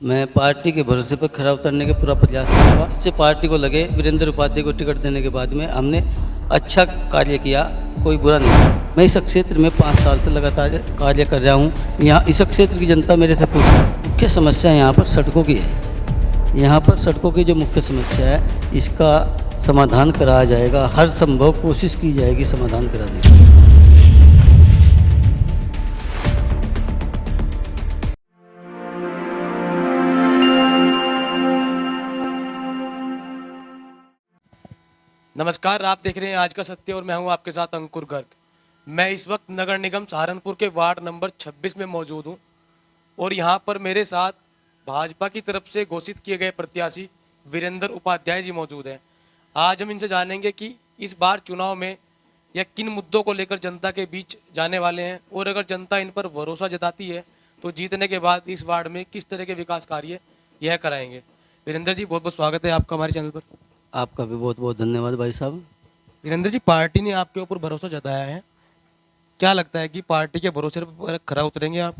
मैं पार्टी के भरोसे पर खरा उतरने का पूरा प्रयास करूँगा। इससे पार्टी को लगे वीरेंद्र उपाध्याय को टिकट देने के बाद में हमने अच्छा कार्य किया, कोई बुरा नहीं। मैं इस क्षेत्र में 5 साल से लगातार कार्य कर रहा हूँ। यहाँ इस क्षेत्र की जनता मेरे से पूछ मुख्य समस्या यहाँ पर सड़कों की है। यहाँ पर सड़कों की जो मुख्य समस्या है इसका समाधान कराया जाएगा। हर संभव कोशिश की जाएगी समाधान कराने की। नमस्कार, आप देख रहे हैं आज का सत्य और मैं हूं आपके साथ अंकुर गर्ग। मैं इस वक्त नगर निगम सहारनपुर के वार्ड नंबर 26 में मौजूद हूं और यहां पर मेरे साथ भाजपा की तरफ से घोषित किए गए प्रत्याशी वीरेंद्र उपाध्याय जी मौजूद हैं। आज हम इनसे जानेंगे कि इस बार चुनाव में यह किन मुद्दों को लेकर जनता के बीच जाने वाले हैं और अगर जनता इन पर भरोसा जताती है तो जीतने के बाद इस वार्ड में किस तरह के विकास कार्य यह कराएंगे। वीरेंद्र जी, बहुत बहुत स्वागत है आपका हमारे चैनल पर। आपका भी बहुत बहुत धन्यवाद भाई साहब। वीरेंद्र जी, पार्टी ने आपके ऊपर भरोसा जताया है, क्या लगता है कि पार्टी के भरोसे पर खरा उतरेंगे आप?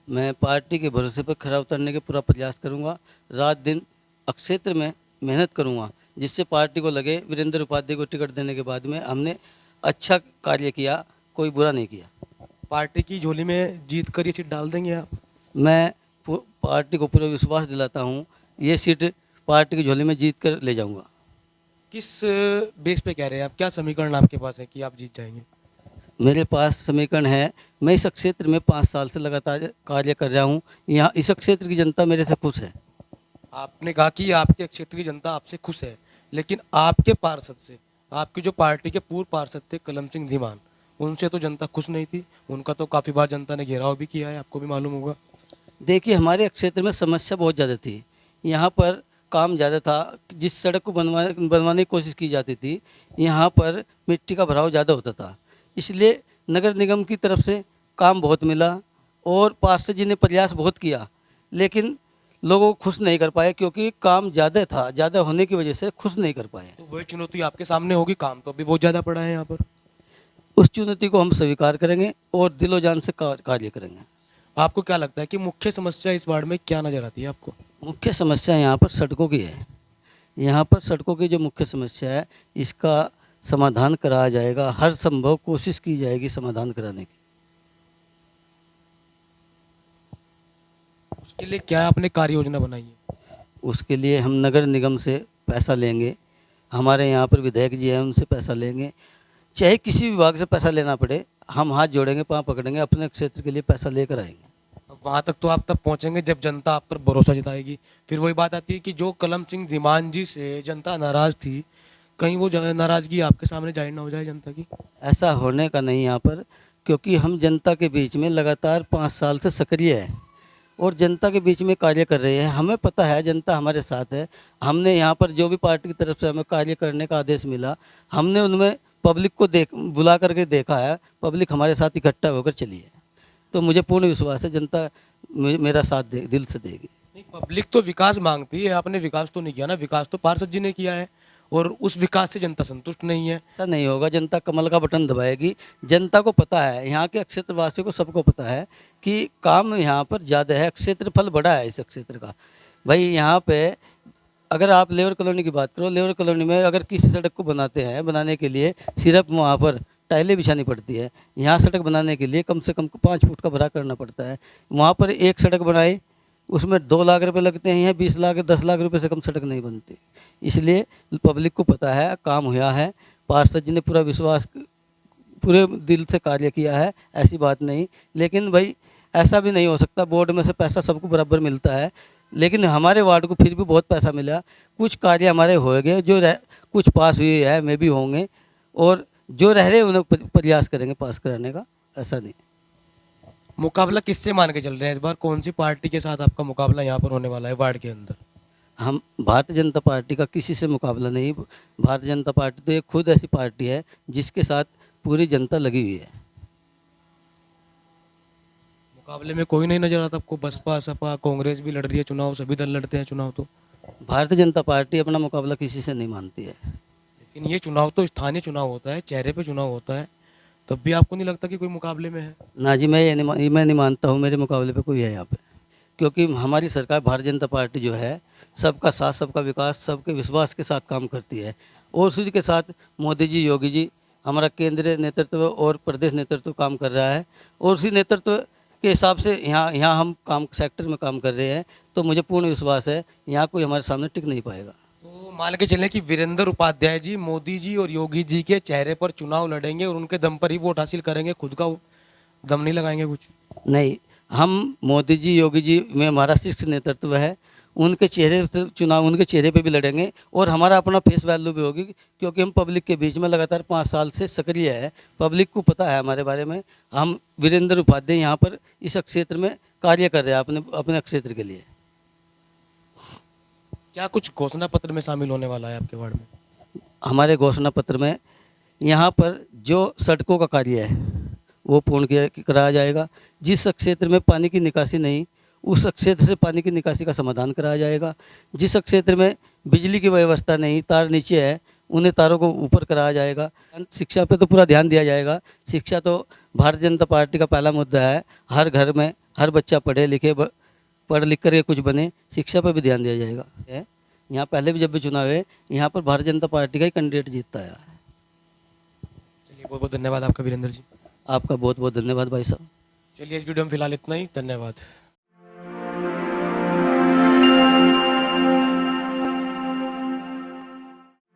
मैं पार्टी के भरोसे पर खरा उतरने का पूरा प्रयास करूंगा। रात दिन क्षेत्र में मेहनत करूंगा, जिससे पार्टी को लगे वीरेंद्र उपाध्याय को टिकट देने के बाद में हमने अच्छा कार्य किया, कोई बुरा नहीं किया। पार्टी की झोली में जीत कर ये सीट डाल देंगे आप? मैं पार्टी को पूरा विश्वास दिलाता हूँ, ये सीट पार्टी की झोली में जीत कर ले जाऊँगा। किस बेस पे कह रहे हैं आप, क्या समीकरण आपके पास है कि आप जीत जाएंगे? मेरे पास समीकरण है। मैं इस क्षेत्र में 5 साल से लगातार कार्य कर रहा हूँ। यहाँ इस क्षेत्र की जनता मेरे से खुश है। आपने कहा कि आपके क्षेत्र की जनता आपसे खुश है, लेकिन आपके पार्षद से, आपकी जो पार्टी के पूर्व पार्षद थे कलम सिंह धीमान, उनसे तो जनता खुश नहीं थी। उनका तो काफ़ी बार जनता ने घेराव भी किया है, आपको भी मालूम होगा। देखिए, हमारे क्षेत्र में समस्या बहुत ज़्यादा थी। यहाँ पर काम ज़्यादा था। जिस सड़क को बनवाने की कोशिश की जाती थी, यहाँ पर मिट्टी का भराव ज़्यादा होता था। इसलिए नगर निगम की तरफ से काम बहुत मिला और पार्षद जी ने प्रयास बहुत किया, लेकिन लोगों को खुश नहीं कर पाए, क्योंकि काम ज़्यादा था। ज़्यादा होने की वजह से खुश नहीं कर पाए। तो वही चुनौती आपके सामने होगी, काम तो अभी बहुत ज़्यादा पड़ा है यहाँ पर। उस चुनौती को हम स्वीकार करेंगे और दिलो जान से कार्य करेंगे। आपको क्या लगता है कि मुख्य समस्या इस वार्ड में क्या नजर आती है आपको? मुख्य समस्या यहाँ पर सड़कों की है। यहाँ पर सड़कों की जो मुख्य समस्या है इसका समाधान कराया जाएगा। हर संभव कोशिश की जाएगी समाधान कराने की। उसके लिए क्या आपने कार्य योजना बनाई है? उसके लिए हम नगर निगम से पैसा लेंगे। हमारे यहाँ पर विधायक जी हैं, उनसे पैसा लेंगे। चाहे किसी विभाग से पैसा लेना पड़े, हम हाथ जोड़ेंगे, पाँव पकड़ेंगे, अपने क्षेत्र के लिए पैसा लेकर आएंगे। वहाँ तक तो आप तब पहुँचेंगे जब जनता आप पर भरोसा जताएगी। फिर वही बात आती है कि जो कलम सिंह धीमान जी से जनता नाराज़ थी, कहीं वो नाराज़गी आपके सामने जाहिर ना हो जाए जनता की। ऐसा होने का नहीं यहाँ पर, क्योंकि हम जनता के बीच में लगातार 5 साल से सक्रिय है और जनता के बीच में कार्य कर रहे हैं। हमें पता है जनता हमारे साथ है। हमने यहाँ पर जो भी पार्टी की तरफ से हमें कार्य करने का आदेश मिला, हमने उनमें पब्लिक को बुला करके देखा है। पब्लिक हमारे साथ इकट्ठा होकर चली है, तो मुझे पूर्ण विश्वास है जनता मेरा साथ दिल से देगी। नहीं, पब्लिक तो विकास मांगती है, आपने विकास तो नहीं किया ना। विकास तो पार्षद जी ने किया है और उस विकास से जनता संतुष्ट नहीं है। ऐसा नहीं होगा। जनता कमल का बटन दबाएगी। जनता को पता है, यहाँ के क्षेत्रवासियों को सबको पता है कि काम यहाँ पर ज़्यादा है, क्षेत्रफल बड़ा है इस क्षेत्र का। भाई यहाँ पे अगर आप लेबर कॉलोनी की बात करो, लेबर कॉलोनी में अगर किसी सड़क को बनाते हैं, बनाने के लिए सिर्फ वहाँ पर टाइलें बिछानी पड़ती है। यहाँ सड़क बनाने के लिए कम से कम 5 फुट का भरा करना पड़ता है। वहाँ पर एक सड़क बनाई, उसमें 2 लाख रुपए लगते हैं। यहाँ 20 लाख 10 लाख रुपए से कम सड़क नहीं बनती। इसलिए पब्लिक को पता है काम हुआ है। पार्षद जी ने पूरा विश्वास, पूरे दिल से कार्य किया है, ऐसी बात नहीं। लेकिन भाई ऐसा भी नहीं हो सकता, बोर्ड में से पैसा सबको बराबर मिलता है, लेकिन हमारे वार्ड को फिर भी बहुत पैसा मिला। कुछ कार्य हमारे हो गए, जो कुछ पास हुए हैं, में भी होंगे, और जो रह रहे उन्हें प्रयास करेंगे पास कराने का। ऐसा नहीं। मुकाबला किससे मान के चल रहे हैं इस बार? कौन सी पार्टी के साथ आपका मुकाबला यहाँ पर होने वाला है वार्ड के अंदर? हम भारतीय जनता पार्टी का किसी से मुकाबला नहीं। भारतीय जनता पार्टी तो एक खुद ऐसी पार्टी है जिसके साथ पूरी जनता लगी हुई है। मुकाबले में कोई नहीं नजर आता आपको? बसपा, सपा, कांग्रेस भी लड़ रही है चुनाव, सभी दल लड़ते हैं चुनाव। तो भारतीय जनता पार्टी अपना मुकाबला किसी से नहीं मानती है। लेकिन ये चुनाव तो स्थानीय चुनाव होता है, चेहरे पे चुनाव होता है, तब भी आपको नहीं लगता कि कोई मुकाबले में है? ना जी, मैं नहीं मानता हूँ मेरे मुकाबले पे कोई है यहाँ पे। क्योंकि हमारी सरकार भारतीय जनता पार्टी जो है सबका साथ सबका विकास सबके विश्वास के साथ काम करती है। और उसी के साथ मोदी जी योगी जी हमारा केंद्रीय नेतृत्व और प्रदेश नेतृत्व काम कर रहा है, और उसी नेतृत्व के हिसाब से यहाँ हम काम सेक्टर में काम कर रहे हैं। तो मुझे पूर्ण विश्वास है यहाँ कोई हमारे सामने टिक नहीं पाएगा। तो मान के चलें कि वीरेंद्र उपाध्याय जी मोदी जी और योगी जी के चेहरे पर चुनाव लड़ेंगे और उनके दम पर ही वोट हासिल करेंगे, खुद का दम नहीं लगाएंगे कुछ? नहीं, हम मोदी जी योगी जी में हमारा शीर्ष नेतृत्व है, उनके चेहरे से चुनाव उनके चेहरे पे भी लड़ेंगे और हमारा अपना फेस वैल्यू भी होगी, क्योंकि हम पब्लिक के बीच में लगातार 5 साल से सक्रिय है। पब्लिक को पता है हमारे बारे में। हम वीरेंद्र उपाध्याय यहाँ पर इस क्षेत्र में कार्य कर रहे हैं अपने क्षेत्र के लिए। क्या कुछ घोषणा पत्र में शामिल होने वाला है आपके वार्ड में? हमारे घोषणा पत्र में यहाँ पर जो सड़कों का कार्य है वो पूर्ण कराया जाएगा। जिस क्षेत्र में पानी की निकासी नहीं, उस क्षेत्र से पानी की निकासी का समाधान कराया जाएगा। जिस क्षेत्र में बिजली की व्यवस्था नहीं, तार नीचे है, उन्हें तारों को ऊपर कराया जाएगा। शिक्षा पे तो पूरा ध्यान दिया जाएगा। शिक्षा तो भारतीय जनता पार्टी का पहला मुद्दा है। हर घर में हर बच्चा पढ़ लिख कर कुछ बने, शिक्षा पर भी ध्यान दिया जाएगा। यहाँ पहले भी जब भी चुनाव है यहाँ पर भारतीय जनता पार्टी का ही कैंडिडेट जीतता है। चलिए, बहुत बहुत धन्यवाद आपका वीरेंद्र जी। आपका बहुत बहुत धन्यवाद भाई साहब। चलिए, इस वीडियो में फिलहाल इतना ही। धन्यवाद।